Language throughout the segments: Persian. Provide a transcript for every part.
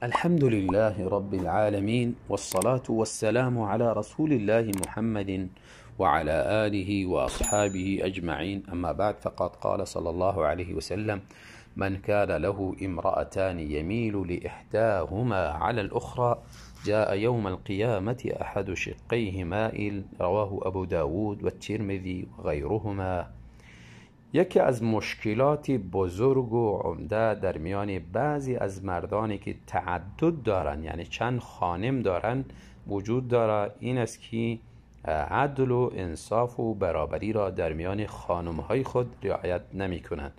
الحمد لله رب العالمين والصلاة والسلام على رسول الله محمد وعلى آله وأصحابه أجمعين، أما بعد، فقد قال صلى الله عليه وسلم: من كان له امرأتان يميل لإحداهما على الأخرى جاء يوم القيامة أحد شقيه مائل. رواه ابو داود و الترمذی و غیرهما. یکی از مشکلات بزرگ و عمده در میان بعضی از مردانی که تعدد دارن، یعنی چند خانم دارن، وجود داره این است که عدل و انصاف و برابری را در میان خانمهای خود رعایت نمی کنند.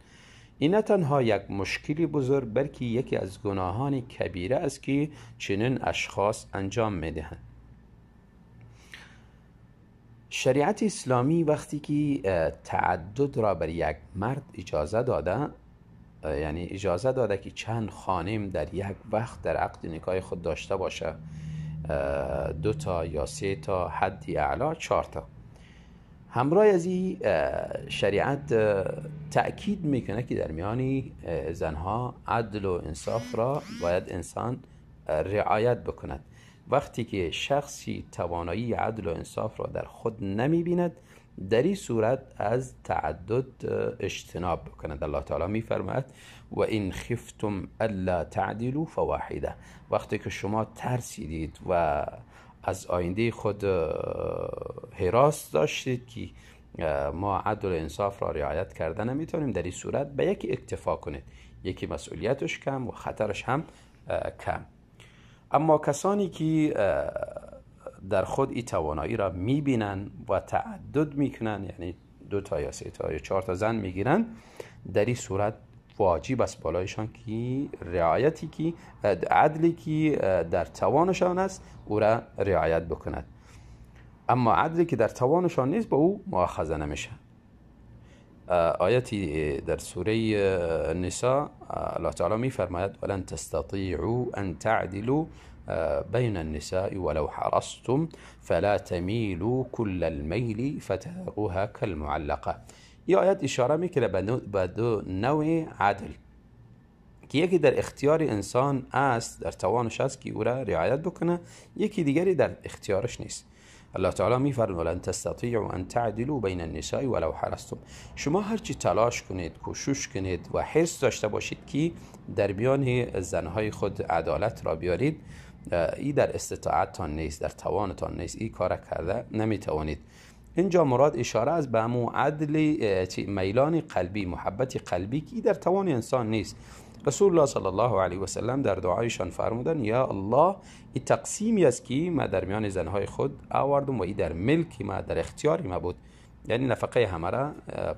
این نه تنها یک مشکلی بزرگ، بلکه یکی از گناهان کبیره است که چنین اشخاص انجام می دهند. شریعت اسلامی وقتی که تعدد را بر یک مرد اجازه داده، یعنی اجازه داده که چند خانم در یک وقت در عقد نکاح خود داشته باشه، 2 تا یا 3 تا، حدی اعلا 4 تا. همراه از این شریعت تأکید میکنه که در میان زنها عدل و انصاف را باید انسان رعایت بکند. وقتی که شخصی توانایی عدل و انصاف را در خود نمی بیند، در این صورت از تعدد اجتناب بکند. الله تعالی می فرماید: و این خفتم الا تعدلوا فواحده. وقتی که شما ترسیدید و از آینده خود هراس داشتید که ما عدل و انصاف را رعایت کرده نمیتونیم، در این صورت به یکی اکتفا کنید، یکی مسئولیتش کم و خطرش هم کم. اما کسانی که در خود این توانایی را میبینن و تعدد میکنن، یعنی 2 تا یا 3 تا یا 4 تا زن میگیرن، در این صورت واجب است بالایشان که رعایتی که عدلی که در توانشان است او را رعایت بکند. اما عدلی که در توانشان نیست با او مؤاخذه نمیشه. آیتی در سوره نساء الله تعالی می فرماید: ولن تستطيعوا ان تعدلوا بين النساء ولو حرصتم فلا تميلوا كل الميل فتذروها كالمعلقه. این آیت اشاره میکنه به 2 نوع عدل که یکی در اختیار انسان است، در توانش است که او را رعایت بکنه، یکی دیگری در اختیارش نیست. الله تعالی میفرماید: ولن تستطيعوا ان تعدلوا بين النساء ولو حرصتم. شما هرچی تلاش کنید، کوشش کنید و حرص داشته باشید که در میان زنهای خود عدالت را بیارید، این در استطاعتتان نیست، در توانتان نیست، این کار کرده نمیتوانید. اینجا مراد اشاره است به همون عدل میلان قلبی، محبت قلبی که در توان انسان نیست. رسول الله صلی الله علیه و سلم در دعایشان فرمودن: یا الله، این تقسیمی است که ما در میان زنهای خود آوردم و این در ملک ما، در اختیاری ما بود. یعنی نفقه همه را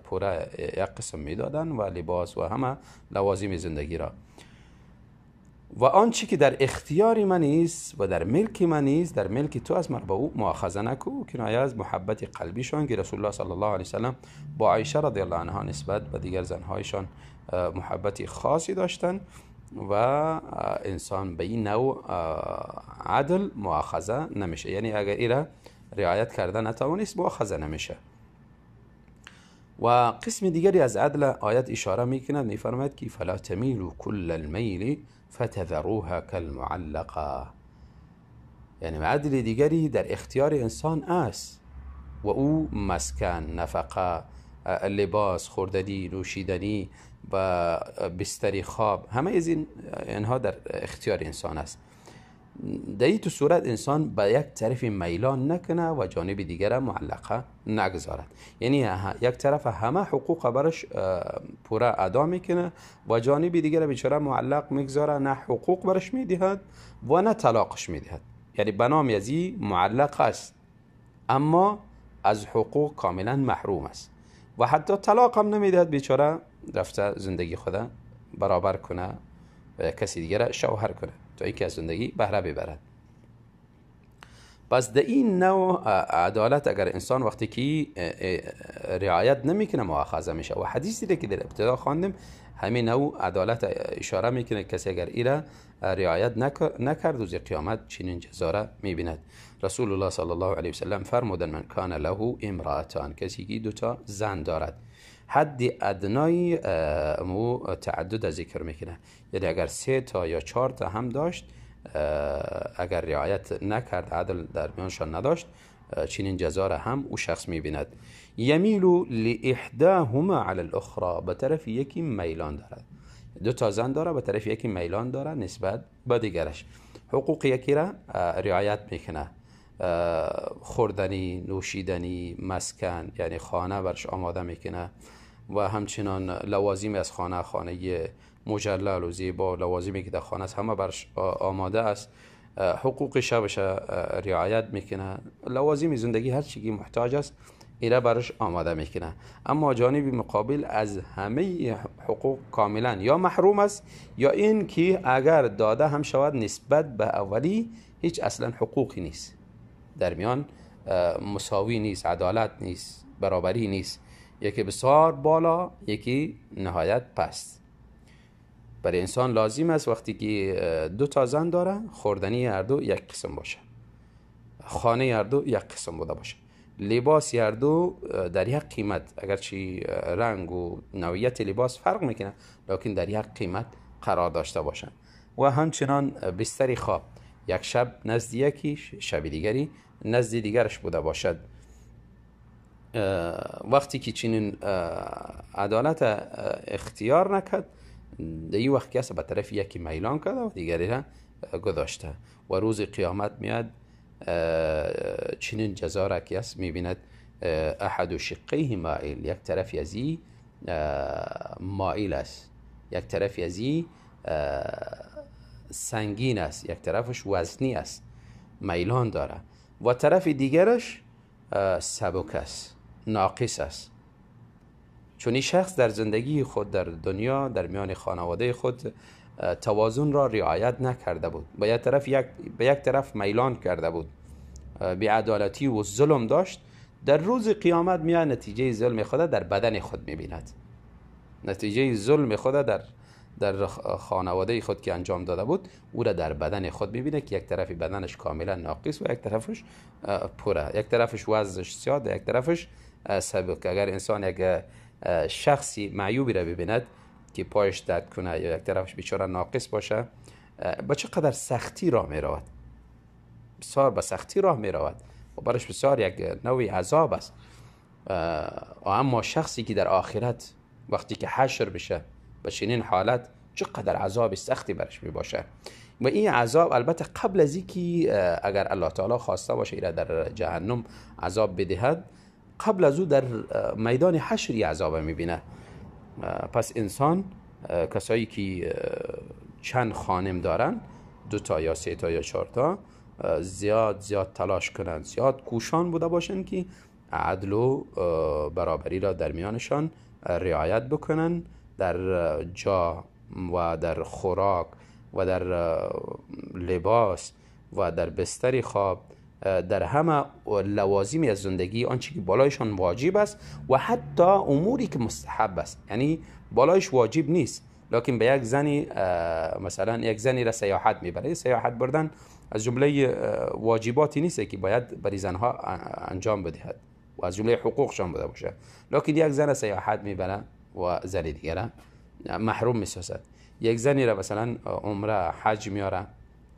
پورا یک قسم میدادن و لباس و همه لوازم زندگی را، و آنچه که در اختیار من نیست و در ملک من نیست، در ملک تو از من، با او مؤاخذه نکو. کنایه از محبت قلبیشان که رسول الله صلی الله علیه وسلم با عایشه رضی الله عنها نسبت به دیگر زنهایشان محبتی خاصی داشتن و انسان به این نوع عدل مؤاخذه نمیشه. یعنی اگر ایره رعایت کرده نتوانست، مؤاخذه نمیشه. و قسم دیگری از عدل آیت اشاره میکند، میفرماید که فلا تمیلوا کل المیل فتذروها كالمعلقه. یعنی عدل دیگری در اختیار انسان است و او مسکن، نفقه، لباس، خوردنی، نوشیدنی و بستری خواب، همه از اینها در اختیار انسان است. در این صورت انسان به یک طرف میلان نکنه و جانب دیگر معلقه نگذارد. یعنی یک طرف همه حقوق برش پورا ادا میکنه و جانب دیگر بیچاره معلق میگذاره، نه حقوق برش میدهد و نه طلاقش میدهد. یعنی بنام یزی معلق است اما از حقوق کاملا محروم است و حتی طلاق هم نمیدهد. بیچاره رفته زندگی خدا برابر کنه و کسی دیگر شوهر کنه تا اینکه از زندگی بهره ببرد. پس در این نوع عدالت اگر انسان وقتی که رعایت نمیکنه مؤاخذه میشه. و حدیثی که در ابتدا خواندم همین نوع عدالت اشاره میکنه، کسی اگر ایره رعایت نکرد روز قیامت چنین جزا را میبیند. رسول الله صلی الله علیه و سلم فرمودن: من کان له امرأتان، کسی که 2 تا زن دارد، حد ادنای مو تعدد ذکر میکنه، یعنی اگر 3 تا یا 4 تا هم داشت، اگر رعایت نکرد، عدل در میانشان نداشت، چنین جزا را هم او شخص میبیند. یمیل لاحداهما علی الاخرى، به طرف یکی میلان دارد. 2 تا زن داره، به طرف یکی میلان داره نسبت به دیگرش. حقوق یکی را رعایت میکنه، خوردنی، نوشیدنی، مسکن یعنی خانه برش آماده میکنه و همچنان لوازم از خانه مجلل و زیبا، لوازمی که در خانه است همه برش آماده است. حقوق شبش رعایت میکنه، لوازم زندگی هر چیزی محتاج است ایره برش آماده میکنه. اما جانب مقابل از همه حقوق کاملا یا محروم است، یا این که اگر داده هم شود نسبت به اولی هیچ اصلا حقوقی نیست، در میان مساوی نیست، عدالت نیست، برابری نیست، یکی بسیار بالا، یکی نهایت پست. برای انسان لازم است وقتی که 2 تا زن داره، خوردنی هر دو یک قسم باشه، خانه هر دو یک قسم بوده باشه، لباس هر دو در یک قیمت، اگرچه رنگ و نوعیت لباس فرق میکنه لکن در یک قیمت قرار داشته باشن. و همچنان بستر خواب، یک شب نزد یکی، شب دیگری نزد دیگرش بوده باشد. وقتی که چنین عدالت اختیار نکرد، در این وقت کسی به طرف یکی میلان کرده و دیگری را گذاشته و روز قیامت میاد چنین جزا را کس میبیند احد شقیه مائل، یک طرف ازی مائل است، یک طرف ازی سنگین است، یک طرفش وزنی است، میلان داره، و طرف دیگرش سبک است، ناقص است. چون این شخص در زندگی خود در دنیا در میان خانواده خود توازن را رعایت نکرده بود، به یک طرف میلان کرده بود، بی‌عدالتی و ظلم داشت. در روز قیامت میاد نتیجه ظلم خود در بدن خود میبیند، نتیجه ظلم خود در خانواده خود که انجام داده بود او را در بدن خود میبینه که یک طرف بدنش کاملا ناقص و یک طرفش پره، یک طرفش وزنش زیاد، یک طرفش سبک. اگر انسان یک شخصی معیوبی را ببیند که پایش درد کنه یا یک طرفش بیچاره ناقص باشه، با چقدر سختی راه می رود، بسیار با سختی راه می رود و برش بسیار یک نوعی عذاب است. اما شخصی که در آخرت وقتی که حشر بشه به چنین حالت، چقدر عذاب سختی برش می باشه. و این عذاب البته قبل از اینکه اگر الله تعالی خواسته باشه ایره در جهنم عذاب بدهد، قبل از او در میدان حشری عذاب میبینه. پس انسان، کسایی که چند خانم دارن، 2 تا یا 3 تا یا 4 تا، زیاد تلاش کنند، زیاد کوشان بوده باشند که عدل و برابری را در میانشان رعایت بکنن، در جا و در خوراک و در لباس و در بستر خواب، در همه لوازمی از زندگی، آنچه که بالایشان واجب است و حتی اموری که مستحب است. یعنی بالایش واجب نیست لکن به یک زنی، مثلا یک زنی را سیاحت میبره، سیاحت بردن از جمله واجباتی نیست که باید برای زنها انجام بدهد و از جمله حقوقشان بوده باشه، لکن یک زن سیاحت میبره و زن دیگره محروم میسازد. یک زنی را مثلا عمره حج میاره،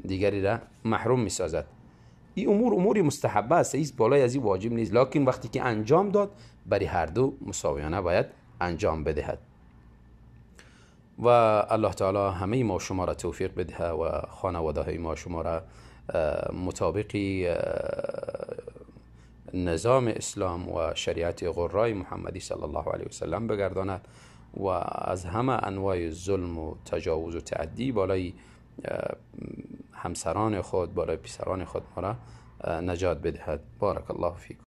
دیگری را محروم میسازد. این اموری مستحبه است، این بالای از این واجب نیست، لکن وقتی که انجام داد برای هر دو مساویانه باید انجام بدهد. و الله تعالی همه ما شما را توفیق بده و خانواده های ما شما را مطابق نظام اسلام و شریعت غرای محمدی صلی الله علیه وسلم بگرداند و از همه انواع ظلم و تجاوز و تعدی بالای همسران خود، بالای پسران خود ما را نجات بدهد. بارک الله فیکم.